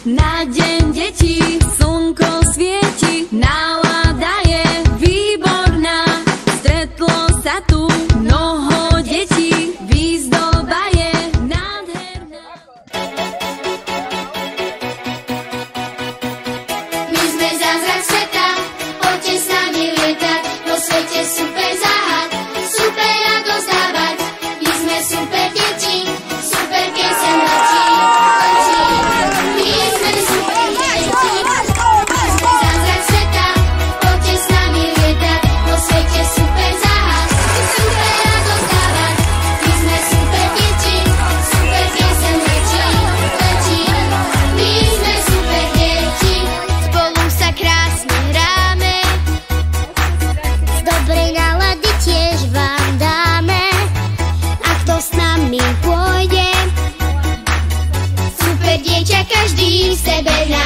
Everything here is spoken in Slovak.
Na deň detí slnko svieti, nálada je výborná. Stretlo sa tu mnoho detí, výzdoba je nádherná. My sme zázrak sveta, poďte s nami lietať, vo svete super záhad, super radosť dávať. My sme super deti, super pieseň letí. My sme super deti, my sme zázrak sveta, poďte s nami lietať, vo svete super záhad, super radosť dávať. My sme super deti, super pieseň letí. My sme super deti, spolu sa krásne hráme, z dobrej nálady tiež vám dáme. A kto s nami pôjde, super dieťa každý v sebe nájde.